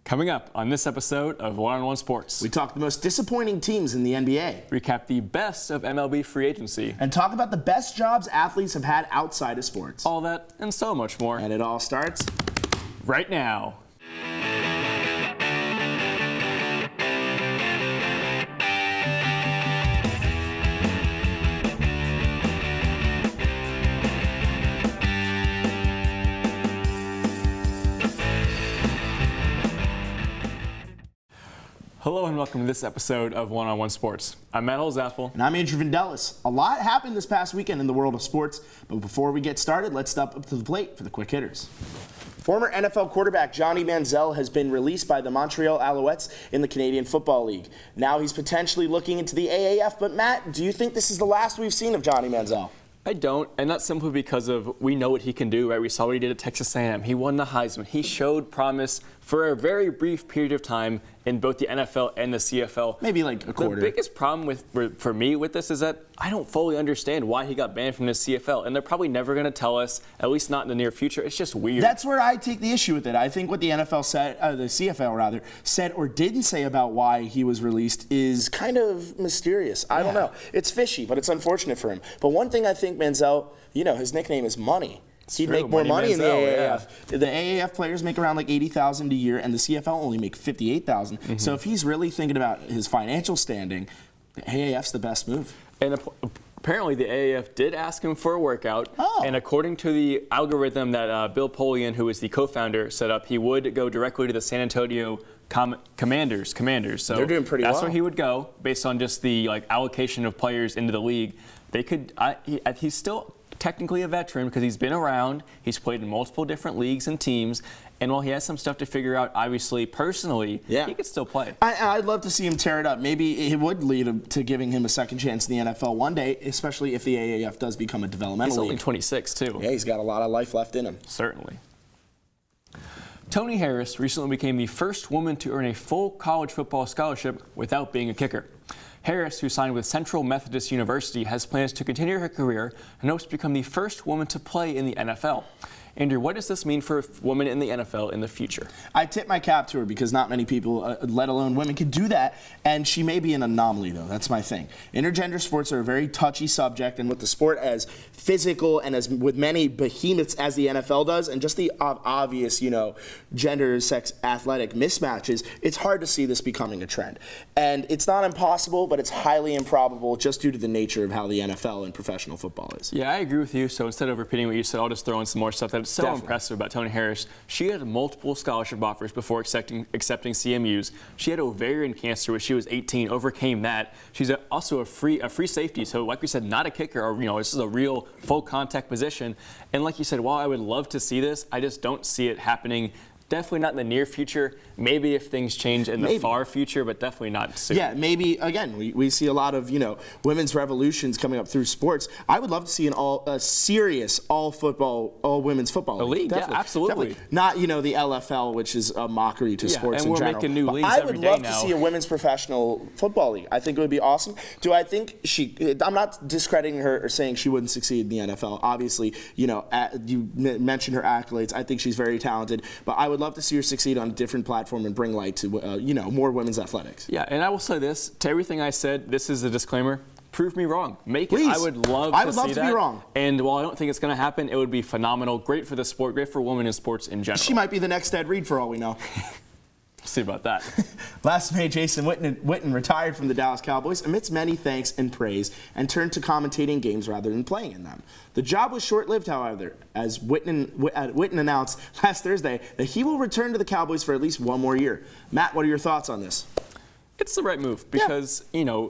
Coming up on this episode of One-on-One Sports, we talk the most disappointing teams in the NBA, recap the best of MLB free agency, and talk about the best jobs athletes have had outside of sports. All that and so much more. And it all starts right now. Hello and welcome to this episode of One-on-One Sports. I'm Matt Holzapfel. And I'm Andrew Vendelis. A lot happened this past weekend in the world of sports, but before we get started, let's step up to the plate for the quick hitters. Former NFL quarterback Johnny Manziel has been released by the Montreal Alouettes in the Canadian Football League. Now he's potentially looking into the AAF, but Matt, do you think this is the last we've seen of Johnny Manziel? I don't, and that's simply because of we know what he can do, right? We saw what he did at Texas A&M. He won the Heisman. He showed promise for a very brief period of time in both the NFL and the CFL. Maybe like a quarter. The biggest problem for me with this is that I don't fully understand why he got banned from the CFL, and they're probably never going to tell us, at least not in the near future. It's just weird. That's where I take the issue with it. I think what the NFL said, the CFL rather, said or didn't say about why he was released is kind of mysterious. I don't know. It's fishy, but it's unfortunate for him. But one thing I think Manziel, his nickname is Money. He'd make more money in the AAF. Yeah. The AAF players make around like $80,000 a year, and the CFL only make $58,000. Mm-hmm. So if he's really thinking about his financial standing, the AAF's the best move. And apparently the AAF did ask him for a workout. Oh. And according to the algorithm that Bill Polian, who is the co-founder, set up, he would go directly to the San Antonio Commanders. So they're doing pretty well. That's where he would go based on just the allocation of players into the league. They could. He's still technically a veteran because he's been around. He's played in multiple different leagues and teams. And while he has some stuff to figure out, obviously, personally, he could still play. I'd love to see him tear it up. Maybe it would lead to giving him a second chance in the NFL one day, especially if the AAF does become a developmental league. He's only 26, too. Yeah, he's got a lot of life left in him. Certainly. Tony Harris recently became the first woman to earn a full college football scholarship without being a kicker. Harris, who signed with Central Methodist University, has plans to continue her career and hopes to become the first woman to play in the NFL. Andrew, what does this mean for women in the NFL in the future? I tip my cap to her because not many people, let alone women, can do that, and she may be an anomaly, though. That's my thing. Intergender sports are a very touchy subject, and with the sport as physical and as with many behemoths as the NFL does, and just the obvious, gender, sex, athletic mismatches, it's hard to see this becoming a trend. And it's not impossible, but it's highly improbable just due to the nature of how the NFL and professional football is. Yeah, I agree with you. So instead of repeating what you said, I'll just throw in some more stuff that's so impressive about Tony Harris. She had multiple scholarship offers before accepting CMUs. She had ovarian cancer when she was 18, overcame that. She's also a free safety. So like we said, not a kicker, or this is a real full contact position. And like you said, while I would love to see this, I just don't see it happening. Definitely not in the near future. Maybe if things change in the far future, but definitely not soon. Yeah, maybe, again, we see a lot of, women's revolutions coming up through sports. I would love to see a serious all-football, all-women's football league. Definitely, yeah, absolutely. Definitely. Not, the LFL, which is a mockery to sports in general. And we're making new leagues every day now. I would love to see a women's professional football league. I think it would be awesome. Do I think I'm not discrediting her or saying she wouldn't succeed in the NFL. Obviously, you mentioned her accolades. I think she's very talented, but I would love to see her succeed on a different platform and bring light to, more women's athletics. Yeah, and I will say this, to everything I said, this is a disclaimer. Prove me wrong. Make Please. it. I would love to see that. I would love to be wrong. And while I don't think it's going to happen, it would be phenomenal. Great for the sport. Great for women in sports in general. She might be the next Ed Reed for all we know. See about that. Last May, Jason Witten retired from the Dallas Cowboys amidst many thanks and praise and turned to commentating games rather than playing in them. The job was short-lived, however, as Witten announced last Thursday that he will return to the Cowboys for at least one more year. Matt, what are your thoughts on this? It's the right move because,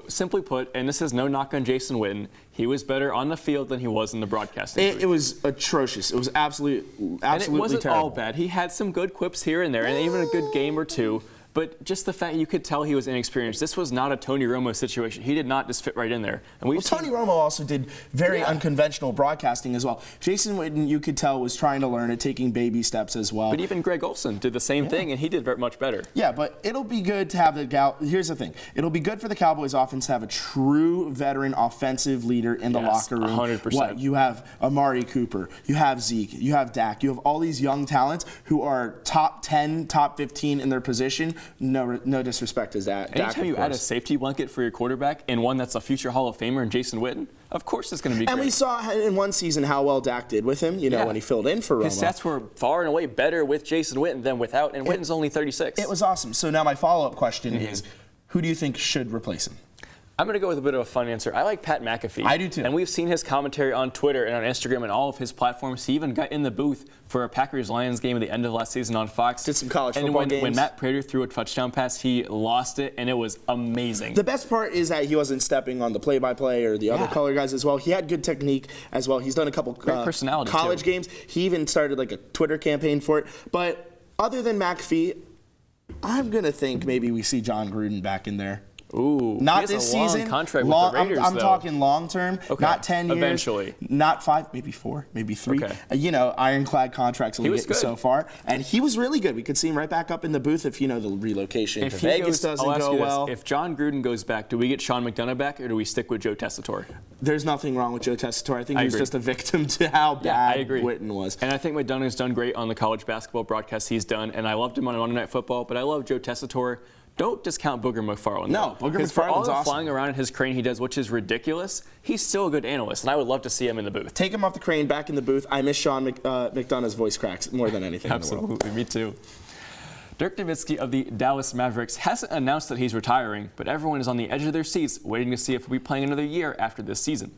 simply put, and this is no knock on Jason Witten, he was better on the field than he was in the broadcasting booth. It was atrocious. It was absolutely and it wasn't terrible. all bad. He had some good quips here and there, and even a good game or two. but just the fact you could tell he was inexperienced. This was not a Tony Romo situation. He did not just fit right in there. And Tony Romo also did very unconventional broadcasting as well. Jason Witten, you could tell, was trying to learn it, taking baby steps as well. But even Greg Olson did the same thing, and he did very much better. Yeah, but it'll be good to have here's the thing. It'll be good for the Cowboys offense to have a true veteran offensive leader in the locker room. 100%. What, you have Amari Cooper, you have Zeke, you have Dak, you have all these young talents who are top 10, top 15 in their position. No disrespect to that. Anytime you add a safety blanket for your quarterback and one that's a future Hall of Famer in Jason Witten, of course it's going to be great. And we saw in one season how well Dak did with him, when he filled in for Romo. His stats were far and away better with Jason Witten than without, and Witten's only 36. It was awesome. So now my follow-up question is, who do you think should replace him? I'm going to go with a bit of a fun answer. I like Pat McAfee. I do too. And we've seen his commentary on Twitter and on Instagram and all of his platforms. He even got in the booth for a Packers-Lions game at the end of last season on Fox. Did some college football games. When Matt Prater threw a touchdown pass, he lost it, and it was amazing. The best part is that he wasn't stepping on the play-by-play or the other color guys as well. He had good technique as well. He's done a couple personality college too. games. He even started like a Twitter campaign for it. But other than McAfee, I'm going to think maybe we see John Gruden back in there. Ooh, not he has this a long season. Contract with the Raiders, I'm though. talking long term, not 10 years. Eventually. Not 5, maybe 4, maybe 3. Okay. Ironclad contracts we get so far. And he was really good. We could see him right back up in the booth if, the relocation to Vegas doesn't go well. If John Gruden goes back, do we get Sean McDonough back, or do we stick with Joe Tessitore? There's nothing wrong with Joe Tessitore. I think he was just a victim to how bad Witten was. And I think McDonough's done great on the college basketball broadcasts he's done, and I loved him on Monday Night Football, but I love Joe Tessitore. Don't discount Booger McFarland. No, Booger McFarland's for all the awesome. flying around in his crane he does, which is ridiculous, he's still a good analyst, and I would love to see him in the booth. Take him off the crane, back in the booth. I miss Sean McDonough's voice cracks more than anything in the world. Absolutely, me too. Dirk Nowitzki of the Dallas Mavericks hasn't announced that he's retiring, but everyone is on the edge of their seats waiting to see if he'll be playing another year after this season.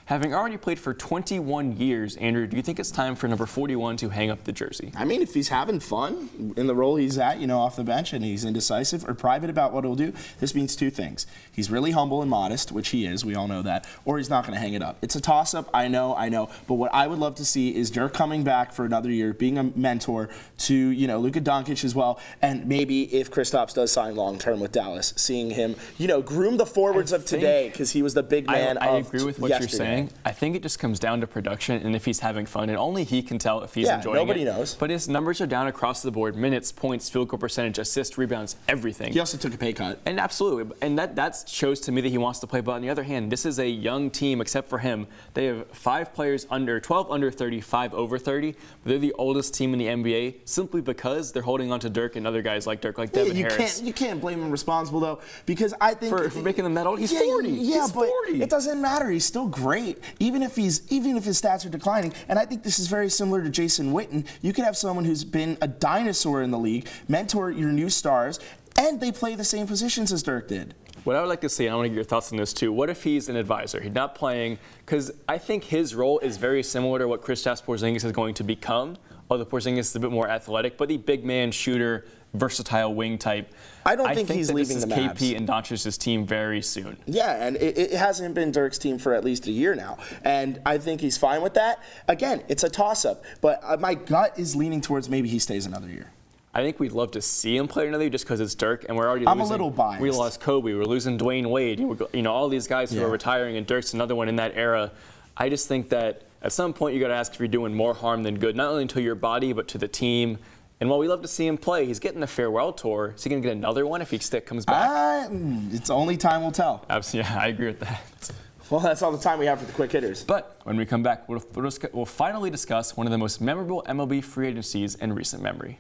Having already played for 21 years, Andrew, do you think it's time for number 41 to hang up the jersey? I mean, if he's having fun in the role he's at, off the bench, and he's indecisive or private about what he'll do, this means two things. He's really humble and modest, which he is, we all know that, or he's not going to hang it up. It's a toss-up, I know, but what I would love to see is Dirk coming back for another year, being a mentor to, Luka Doncic as well, and maybe if Kristaps does sign long-term with Dallas, seeing him, groom the forwards of today, because he was the big man I of agree with what yesterday. you're saying. I think it just comes down to production and if he's having fun, and only he can tell if he's enjoying it. Nobody knows. But his numbers are down across the board: minutes, points, field goal percentage, assists, rebounds, everything. He also took a pay cut. And absolutely, and that shows to me that he wants to play. But on the other hand, this is a young team, except for him. They have 5 players 12 under 30, 5 over 30. But they're the oldest team in the NBA simply because they're holding on to Dirk and other guys like Dirk, like Devin Harris. You can't blame him responsible though, because I think for making them that old. He's 40. Yeah, he's but 40. It doesn't matter. He's still great, even if his stats are declining. And I think this is very similar to Jason Witten. You could have someone who's been a dinosaur in the league, mentor your new stars, and they play the same positions as Dirk did. What I would like to see, and I want to get your thoughts on this too, what if he's an advisor? He's not playing, because I think his role is very similar to what Kristaps Porzingis is going to become, although Porzingis is a bit more athletic, but the big man shooter, versatile wing type. I don't think he's leaving the Mavs. KP and Doncic's team very soon. Yeah, and it hasn't been Dirk's team for at least a year now, and I think he's fine with that. Again, it's a toss-up, but my gut is leaning towards maybe he stays another year. I think we'd love to see him play another year just because it's Dirk, and we're already losing. I'm a little biased. We lost Kobe. We're losing Dwayne Wade. All these guys who are retiring, and Dirk's another one in that era. I just think that at some point you got to ask if you're doing more harm than good, not only to your body but to the team. And while we love to see him play, he's getting a farewell tour. Is he going to get another one if he comes back? It's only time will tell. Absolutely, yeah, I agree with that. Well, that's all the time we have for the quick hitters. But when we come back, we'll finally discuss one of the most memorable MLB free agencies in recent memory.